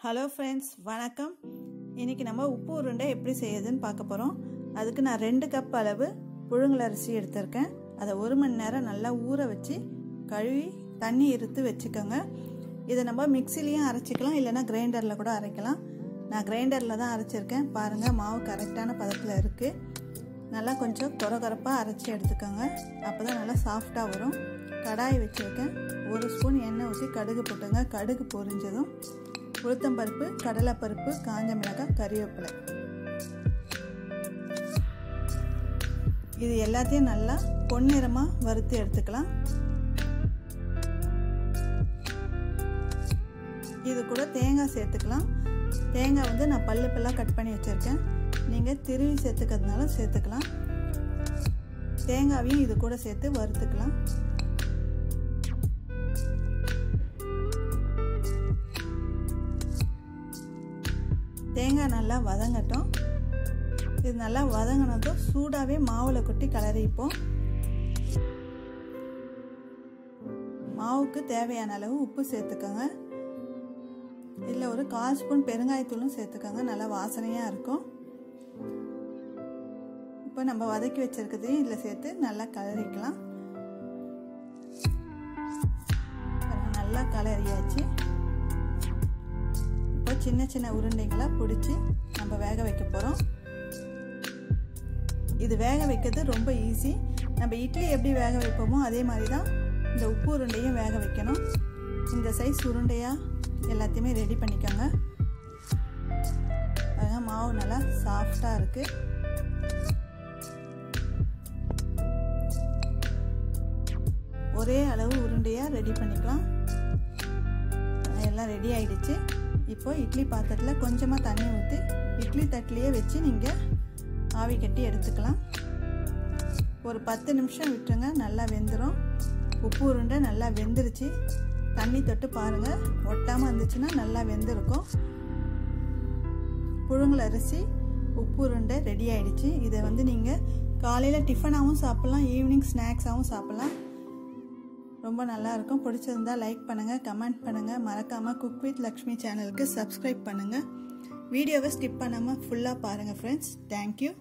Hello friends, வணக்கம். இன்றைக்கி நம்ம உப்பு உருண்டை எப்படி செய்யுதுன்னு பார்க்க போகிறோம். அதுக்கு நான் 2 கப் அளவு புழுங்கல் அரிசி எடுத்திருக்கேன். அதை 1 மணி நேரம் நல்லா ஊற வச்சு கழுவி தண்ணி இருத்து வச்சுக்கோங்க. இதை நம்ம மிக்சிலையும் அரைச்சிக்கலாம், இல்லைனா கிரைண்டரில் கூட அரைக்கலாம். நான் கிரைண்டரில் தான் அரைச்சிருக்கேன். பாருங்கள், மாவு கரெக்டான பதத்தில் இருக்குது. நல்லா கொஞ்சம் கொரகொரப்பாக அரைச்சி எடுத்துக்கோங்க. அப்போ தான் நல்லா சாஃப்டாக வரும். கடாய் வச்சுருக்கேன். 1 ஸ்பூன் எண்ணெய் ஊற்றி கடுகு போட்டுங்க. கடுகு பொரிஞ்சதும் உளுத்தம்பருப்பு, கடலைப்பருப்பு, காஞ்ச மிளகாய், கறிவேப்பிலை, இது எல்லாத்தையும் நல்லா பொன்னிறமாக வறுத்து எடுத்துக்கலாம். இது கூட தேங்காய் சேர்த்துக்கலாம். தேங்காய் வந்து நான் பல்லாக கட் பண்ணி வச்சுருக்கேன். நீங்கள் திருவி சேர்த்துக்கிறதுனால சேர்த்துக்கலாம். தேங்காவையும் இது கூட சேர்த்து வறுத்துக்கலாம். தேங்காய் நல்லா வதங்கட்டும். இது நல்லா வதங்கினதும் சூடாகவே மாவில் கொட்டி கிளறிப்போம். மாவுக்கு தேவையான அளவு உப்பு சேர்த்துக்கோங்க. இதில் ஒரு 1/4 ஸ்பூன் பெருங்காயத்தூளும் சேர்த்துக்கோங்க. நல்லா வாசனையாக இருக்கும். இப்போ நம்ம வதக்கி வச்சிருக்கிறதையும் இதில் சேர்த்து நல்லா கிளறிக்கலாம். நல்லா கிளறியாச்சு. இப்போ சின்ன சின்ன உருண்டைகளை பிடிச்சி நம்ம வேக வைக்க போகிறோம். இது வேக வைக்கிறது ரொம்ப ஈஸி. நம்ம இட்லி எப்படி வேக வைப்போமோ அதே மாதிரி தான் இந்த உப்பு உருண்டையும் வேக வைக்கணும். இந்த சைஸ் உருண்டையாக எல்லாத்தையுமே ரெடி பண்ணிக்கோங்க. அதுதான் மாவு நல்லா சாஃப்டாக இருக்குது. ஒரே அளவு உருண்டையாக ரெடி பண்ணிக்கலாம். எல்லாம் ரெடி ஆகிடுச்சு. இப்போ இட்லி பாத்திரத்தில் கொஞ்சமாக தண்ணி ஊற்றி இட்லி தட்டிலேயே வச்சு நீங்கள் ஆவி கட்டி எடுத்துக்கலாம். ஒரு 10 நிமிஷம் விட்டுருங்க, நல்லா வெந்துடும். உப்பு உருண்டை நல்லா வெந்துருச்சு. தண்ணி தொட்டு பாருங்கள், ஒட்டாமல் இருந்துச்சுன்னா நல்லா வெந்திருக்கும். புழுங்கல் அரிசி உப்பு உருண்டை ரெடி ஆகிடுச்சு. இதை வந்து நீங்கள் காலையில் டிஃபனாகவும் சாப்பிட்லாம், ஈவினிங் ஸ்நாக்ஸாகவும் சாப்பிட்லாம். ரொம்ப நல்லாயிருக்கும். பிடிச்சிருந்தா லைக் பண்ணுங்கள், கமெண்ட் பண்ணுங்கள். மறக்காமல் குக் வித் லக்ஷ்மி சேனலுக்கு சப்ஸ்கிரைப் பண்ணுங்கள். வீடியோவை ஸ்கிப் பண்ணாமல் ஃபுல்லாக பாருங்கள் ஃப்ரெண்ட்ஸ். தேங்க்யூ.